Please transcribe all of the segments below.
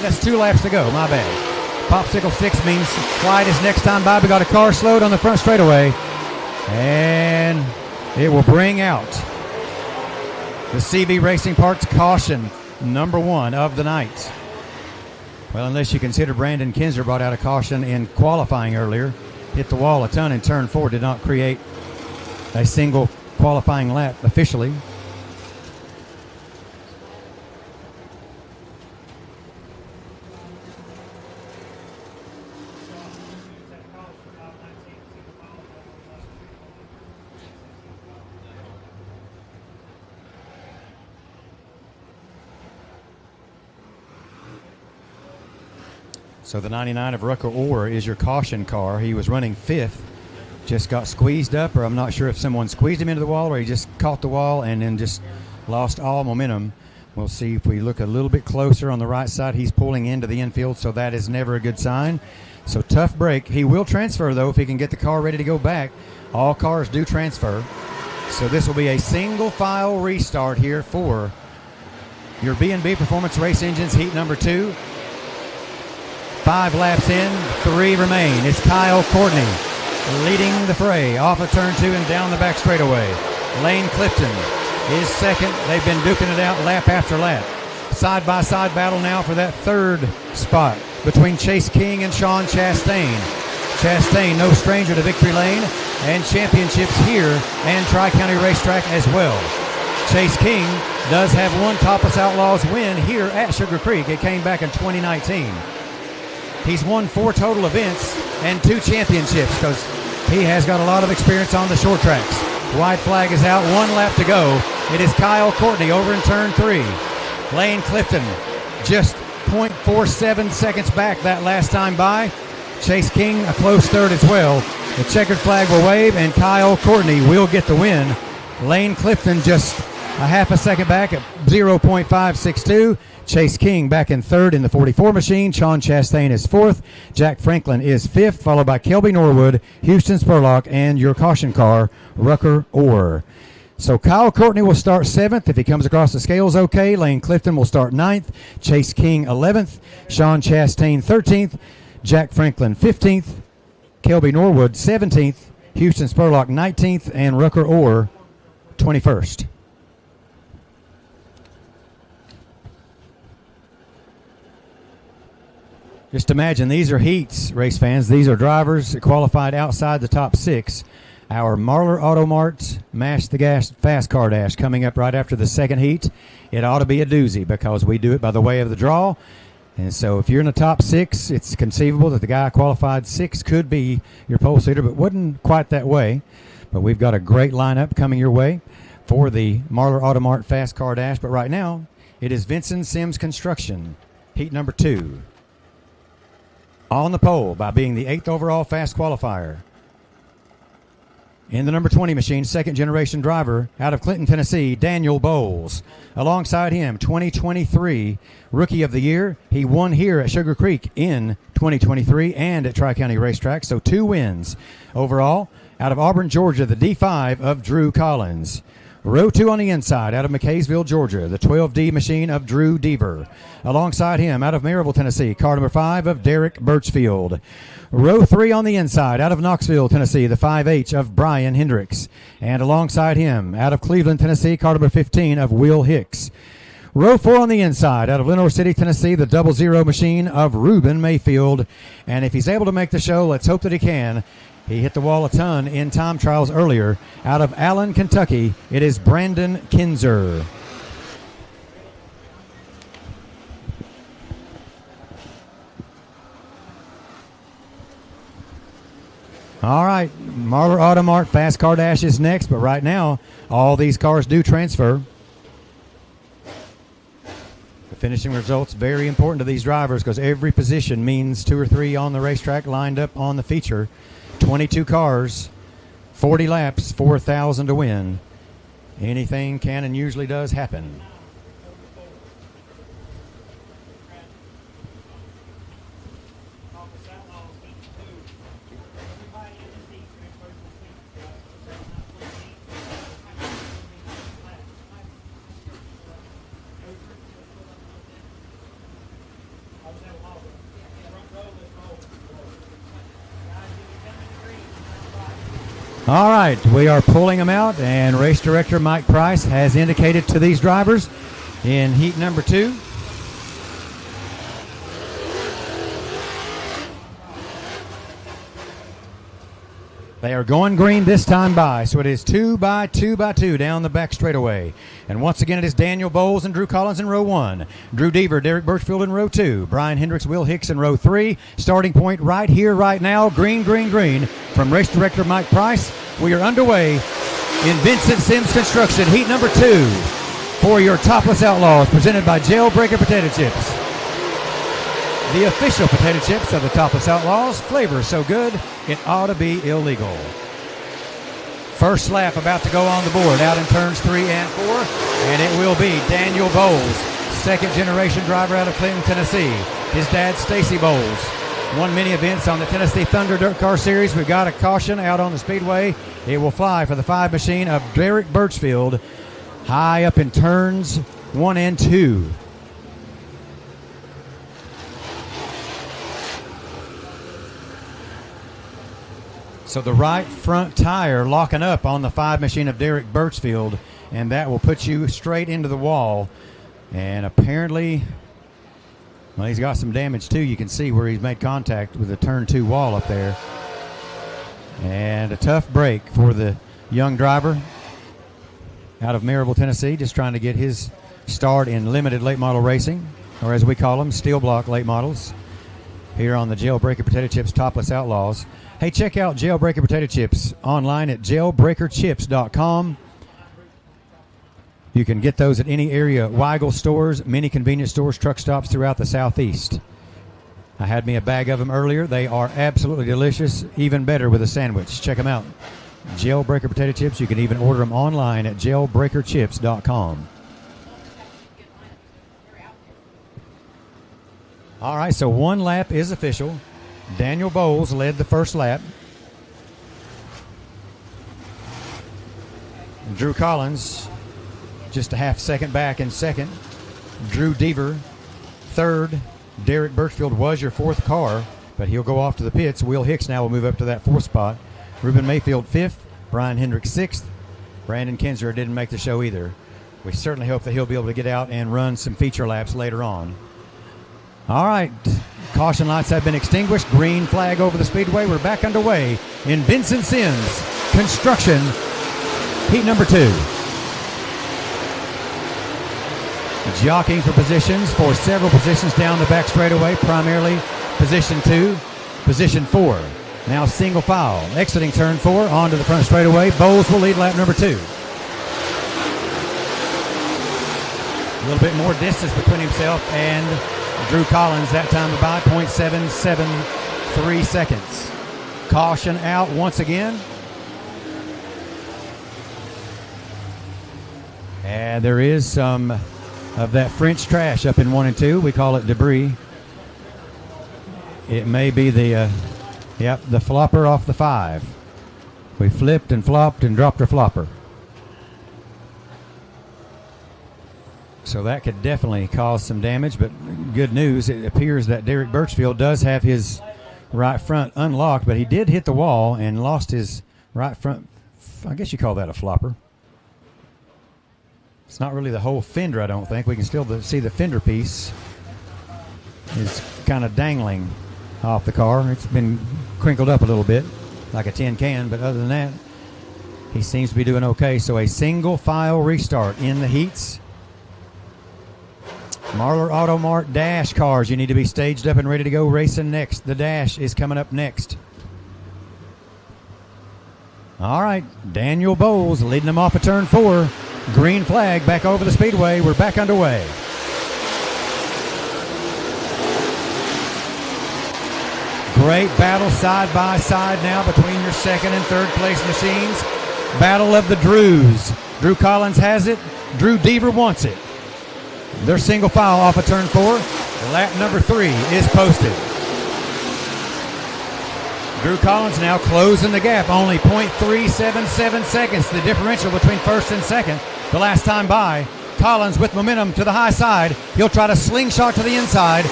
that's 2 laps to go. My bad. Popsicle sticks means quietest next time by. We got a car slowed on the front straightaway. And it will bring out the CV Racing Parts caution, number 1 of the night. Well, unless you consider Brandon Kinzer brought out a caution in qualifying earlier. Hit the wall a ton in turn 4, did not create a single qualifying lap officially. So the 99 of Rucker Orr is your caution car. He was running 5th, just got squeezed up, or I'm not sure if someone squeezed him into the wall or he just caught the wall and then just lost all momentum. We'll see if we look a little bit closer on the right side. He's pulling into the infield, so that is never a good sign. So tough break. He will transfer, though, if he can get the car ready to go back. All cars do transfer. So this will be a single file restart here for your B&B Performance Race Engines Heat number 2. 5 laps in, 3 remain. It's Kyle Courtney leading the fray off of turn 2 and down the back straightaway. Lane Clifton is second. They've been duking it out lap after lap. Side-by-side battle now for that 3rd spot between Chase King and Sean Chastain. Chastain, no stranger to victory lane and championships here and Tri-County Racetrack as well. Chase King does have 1 Topless Outlaws win here at Sugar Creek. It came back in 2019. He's won 4 total events and 2 championships because he has got a lot of experience on the short tracks. White flag is out, 1 lap to go. It is Kyle Courtney over in turn 3. Lane Clifton just 0.47 seconds back that last time by. Chase King a close 3rd as well. The checkered flag will wave and Kyle Courtney will get the win. Lane Clifton just a half a second back at 0.562. Chase King back in 3rd in the 44 machine. Sean Chastain is 4th. Jack Franklin is 5th, followed by Kelby Norwood, Houston Spurlock, and your caution car, Rucker Orr. So Kyle Courtney will start 7th. If he comes across the scales okay, Lane Clifton will start 9th. Chase King 11th. Sean Chastain 13th. Jack Franklin 15th. Kelby Norwood 17th. Houston Spurlock 19th. And Rucker Orr 21st. Just imagine, these are heats, race fans. These are drivers qualified outside the top 6. Our Marlar Auto Mart Mash the Gas Fast Car Dash coming up right after the 2nd heat. It ought to be a doozy because we do it by the way of the draw. And so if you're in the top 6, it's conceivable that the guy qualified 6 could be your pole sitter, but wasn't quite that way. But we've got a great lineup coming your way for the Marlar Auto Mart Fast Car Dash. But right now, it is Vincent Sims Construction, heat number 2. On the pole by being the 8th overall fast qualifier. In the number 20 machine, 2nd generation driver out of Clinton, Tennessee, Daniel Bowles. Alongside him, 2023 Rookie of the Year. He won here at Sugar Creek in 2023 and at Tri-County Racetrack, so 2 wins overall. Out of Auburn, Georgia, the D5 of Drew Collins. Row 2 on the inside, out of McKaysville, Georgia, the 12D machine of Drew Deaver. Alongside him, out of Maryville, Tennessee, car number 5 of Derek Birchfield. Row 3 on the inside, out of Knoxville, Tennessee, the 5H of Brian Hendricks. And alongside him, out of Cleveland, Tennessee, car number 15 of Will Hicks. Row 4 on the inside, out of Lenoir City, Tennessee, the 00 machine of Reuben Mayfield. And if he's able to make the show, let's hope that he can. He hit the wall a ton in time trials earlier. Out of Allen, Kentucky, it is Brandon Kinzer. All right, Marlar Auto Mart Fast Car Dash is next, but right now, all these cars do transfer. The finishing results very important to these drivers because every position means 2 or 3 on the racetrack lined up on the feature. 22 cars, 40 laps, 4,000 to win. Anything can and usually does happen. All right, we are pulling them out, and race director Mike Price has indicated to these drivers in heat number 2. They are going green this time by, so it is 2 by 2 by 2 down the back straightaway. And once again, it is Daniel Bowles and Drew Collins in row 1. Drew Deaver, Derek Birchfield in row 2. Brian Hendricks, Will Hicks in row 3. Starting point right here, right now. Green, green, green. From race director Mike Price, we are underway in Vincent Sims Construction, heat number 2 for your Topless Outlaws, presented by Jailbreaker Potato Chips. The official potato chips of the Topless Outlaws. Flavor so good, it ought to be illegal. First lap about to go on the board, out in turns 3 and 4, and it will be Daniel Bowles, second generation driver out of Clinton, Tennessee. His dad, Stacy Bowles, won many events on the Tennessee Thunder Dirt Car Series. We've got a caution out on the speedway. It will fly for the 5 machine of Derek Birchfield, high up in turns 1 and 2. So the right front tire locking up on the 5 machine of Derek Birchfield, and that will put you straight into the wall. And apparently, well, he's got some damage too. You can see where he's made contact with the turn 2 wall up there. And a tough break for the young driver out of Maryville, Tennessee, just trying to get his start in limited late model racing, or as we call them, steel block late models, here on the Jailbreaker Potato Chips Topless Outlaws. Hey, check out Jailbreaker Potato Chips online at jailbreakerchips.com. You can get those at any area Weigel stores, many convenience stores, truck stops throughout the Southeast. I had me a bag of them earlier. They are absolutely delicious, even better with a sandwich. Check them out. Jailbreaker Potato Chips. You can even order them online at jailbreakerchips.com. All right, so one lap is official. Daniel Bowles led the first lap. Drew Collins just a half second back in second. Drew Deaver third. Derek Birchfield was your 4th car, but he'll go off to the pits. Will Hicks now will move up to that 4th spot. Ruben Mayfield 5th. Brian Hendricks 6th. Brandon Kinzer didn't make the show either. We certainly hope that he'll be able to get out and run some feature laps later on. All right, caution lights have been extinguished. Green flag over the speedway. We're back underway in Vincent Sims Construction, heat number 2. Jockeying for positions for several positions down the back straightaway, primarily position 2, position 4. Now single file, exiting turn 4 onto the front straightaway. Bowles will lead lap number 2. A little bit more distance between himself and Drew Collins, that time by 0.773 seconds. Caution out once again. And there is some of that French trash up in 1 and 2. We call it debris. It may be the flopper off the 5. We flipped and flopped and dropped our flopper. So that could definitely cause some damage, but good news, it appears that Derek Birchfield does have his right front unlocked, but he did hit the wall and lost his right front. I guess you call that a flopper. It's not really the whole fender, I don't think. We can still see the fender piece is kind of dangling off the car. It's been crinkled up a little bit like a tin can, but other than that, he seems to be doing okay. So a single file restart in the heats. Marlar Auto Mart Dash cars, you need to be staged up and ready to go racing next. The Dash is coming up next. All right, Daniel Bowles leading them off of turn 4. Green flag back over the speedway. We're back underway. Great battle side by side now between your second and third place machines. Battle of the Drews. Drew Collins has it. Drew Deaver wants it. They're single file off of turn 4. Lap number 3 is posted. Drew Collins now closing the gap, only 0.377 seconds, the differential between first and second. The last time by, Collins with momentum to the high side. He'll try to slingshot to the inside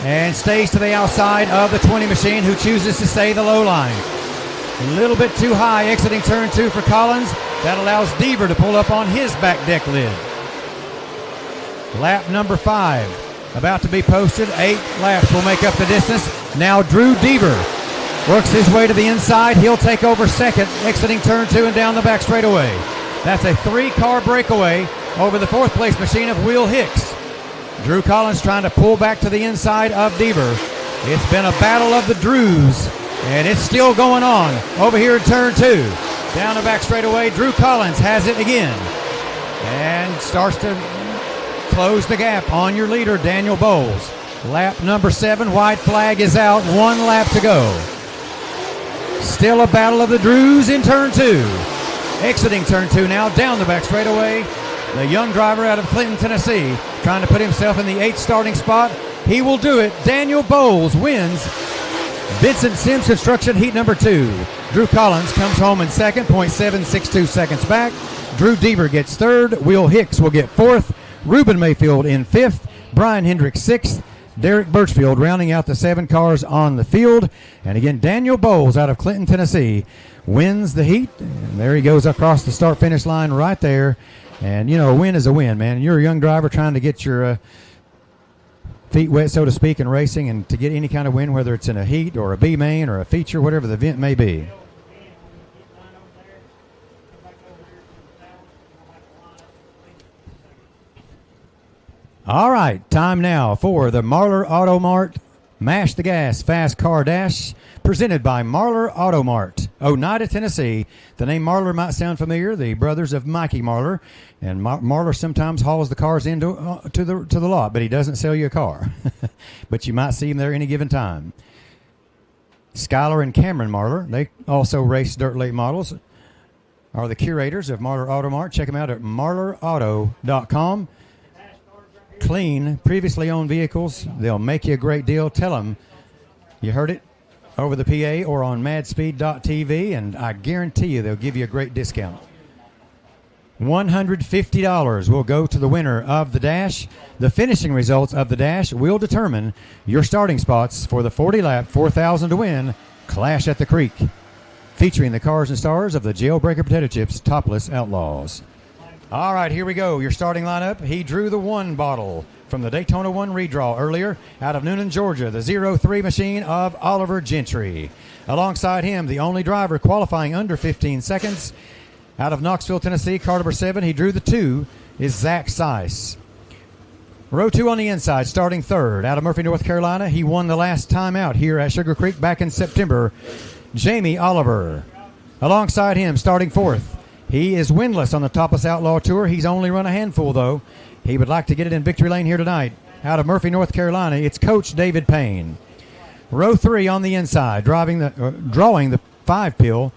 and stays to the outside of the 20 machine, who chooses to stay the low line. A little bit too high exiting turn 2 for Collins. That allows Deaver to pull up on his back deck lid. Lap number 5 about to be posted. 8 laps will make up the distance. Now Drew Deaver works his way to the inside. He'll take over second, exiting turn 2 and down the back straightaway. That's a 3-car breakaway over the 4th place machine of Will Hicks. Drew Collins trying to pull back to the inside of Deaver. It's been a battle of the Drews, and it's still going on over here in turn 2. Down the back straightaway, Drew Collins has it again and starts to close the gap on your leader, Daniel Bowles. Lap number 7, white flag is out, 1 lap to go. Still a battle of the Drews in turn 2. Exiting turn 2 now, down the back straightaway. The young driver out of Clinton, Tennessee, trying to put himself in the 8th starting spot. He will do it. Daniel Bowles wins Vincent Sims Construction Heat number 2. Drew Collins comes home in second, 0.762 seconds back. Drew Deaver gets third. Will Hicks will get fourth. Ruben Mayfield in fifth. Brian Hendricks sixth. Derek Birchfield rounding out the 7 cars on the field. And again, Daniel Bowles out of Clinton, Tennessee wins the heat. And there he goes across the start-finish line right there. And, you know, a win is a win, man. You're a young driver trying to get your feet wet, so to speak, in racing, and to get any kind of win, whether it's in a heat or a B main or a feature, whatever the event may be. All right, time now for the Marlar Auto Mart Mash the Gas Fast Car Dash, presented by Marlar Auto Mart, Oneida, Tennessee. The name Marlar might sound familiar. The brothers of Mikey Marlar, and Marlar sometimes hauls the cars into to the lot, but he doesn't sell you a car. But you might see him there any given time. Skylar and Cameron Marlar, they also race dirt late models, are the curators of Marlar Auto Mart. Check them out at marlarauto.com. Clean, previously owned vehicles. They'll make you a great deal. Tell them you heard it over the PA or on MadSpeed.TV, and I guarantee you they'll give you a great discount. $150 will go to the winner of the dash. The finishing results of the dash will determine your starting spots for the 40-lap, 4,000 to win Clash at the Creek, featuring the cars and stars of the Jailbreaker Potato Chips Topless Outlaws. All right, here we go. Your starting lineup. He drew the 1 bottle from the Daytona 1 redraw earlier out of Noonan, Georgia, the 03 machine of Oliver Gentry. Alongside him, the only driver qualifying under 15 seconds out of Knoxville, Tennessee, car number 7. He drew the 2 is Zach Seiss. Row 2 on the inside, starting third out of Murphy, North Carolina. He won the last time out here at Sugar Creek back in September. Jamie Oliver. Alongside him, starting fourth. He is winless on the Topless Outlaw Tour. He's only run a handful, though. He would like to get it in victory lane here tonight. Out of Murphy, North Carolina, it's Coach David Payne. Row 3 on the inside, drawing the 5-pill,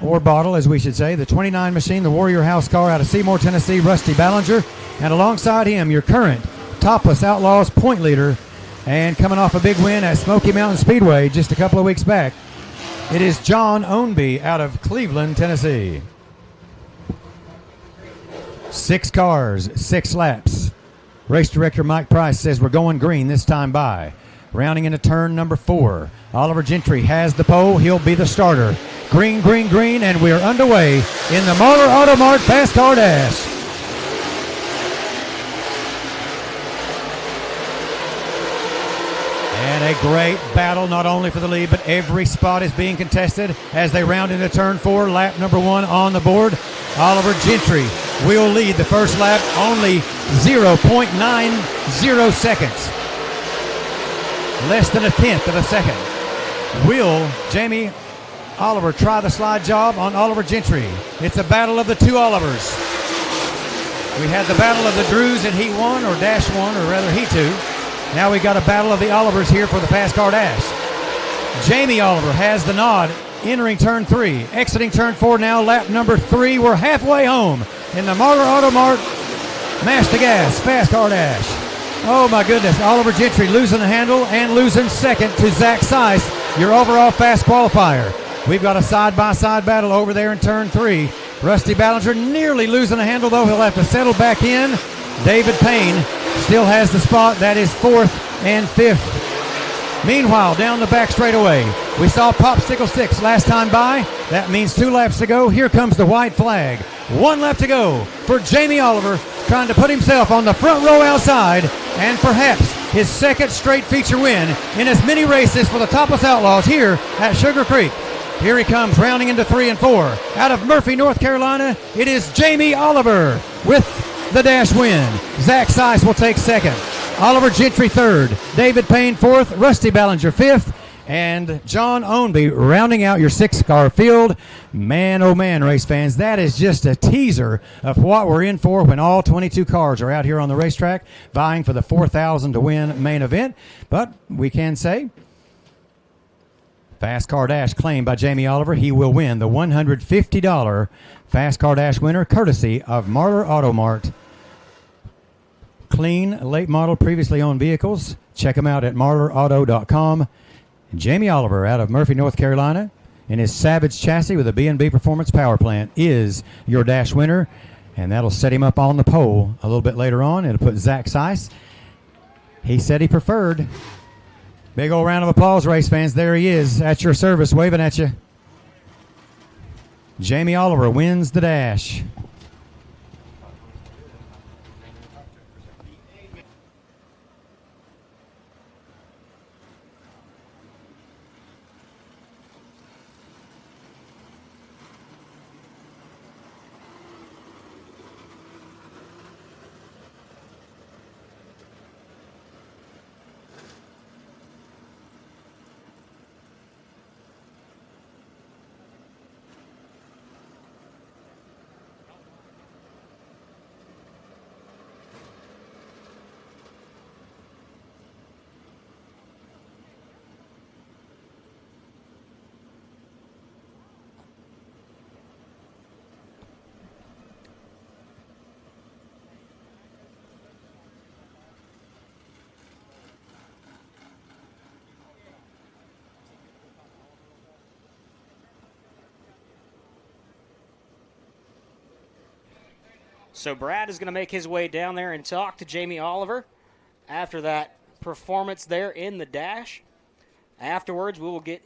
or bottle, as we should say, the 29 machine, the Warrior House car out of Seymour, Tennessee, Rusty Ballinger. And alongside him, your current Topless Outlaws point leader, and coming off a big win at Smoky Mountain Speedway just a couple of weeks back, it is John Ownby out of Cleveland, Tennessee. 6 cars, 6 laps. Race director Mike Price says we're going green this time by. Rounding into turn number 4. Oliver Gentry has the pole. He'll be the starter. Green, green, green, and we're underway in the Marlar Auto Mart Fast Car Dash. And a great battle, not only for the lead, but every spot is being contested as they round into turn 4. Lap number 1 on the board. Oliver Gentry will lead the first lap, only 0.90 seconds. Less than a tenth of a second. Will Jamie Oliver try the slide job on Oliver Gentry? It's a battle of the 2 Olivers. We had the battle of the Drews in Heat 1, or Dash 1, or rather Heat 2. Now we got a battle of the Olivers here for the Fast Car Dash. Jamie Oliver has the nod, entering turn 3. Exiting turn 4 now, lap number 3. We're halfway home in the Marlar Auto Mart Mash the Gas Fast Car Dash. Oh my goodness, Oliver Gentry losing the handle and losing second to Zach Seiss, your overall fast qualifier. We've got a side-by-side battle over there in turn 3. Rusty Ballinger nearly losing the handle, though. He'll have to settle back in. David Payne still has the spot. That is 4th and 5th. Meanwhile, down the back straightaway, we saw Popsicle Sticks last time by. That means 2 laps to go. Here comes the white flag. 1 lap to go for Jamie Oliver, trying to put himself on the front row outside, and perhaps his second straight feature win in as many races for the Topless Outlaws here at Sugar Creek. Here he comes, rounding into 3 and 4. Out of Murphy, North Carolina, it is Jamie Oliver with the dash win. Zach Seiss will take second. Oliver Gentry third. David Payne fourth. Rusty Ballinger fifth. And John Ownby rounding out your 6-car field. Man, oh man, race fans, that is just a teaser of what we're in for when all 22 cars are out here on the racetrack vying for the $4,000 to win main event. But we can say, Fast Car Dash claimed by Jamie Oliver. He will win the $150 Fast Car Dash winner, courtesy of Marler Auto Mart. Clean, late model, previously owned vehicles. Check them out at marlerauto.com. Jamie Oliver out of Murphy, North Carolina, in his Savage chassis with a B&B Performance Power Plant is your dash winner, and that'll set him up on the pole a little bit later on. It'll put Zach Seiss. He said he preferred. Big old round of applause, race fans. There he is at your service, waving at you. Jamie Oliver wins the dash. So Brad is going to make his way down there and talk to Jamie Oliver after that performance there in the dash. Afterwards, we will get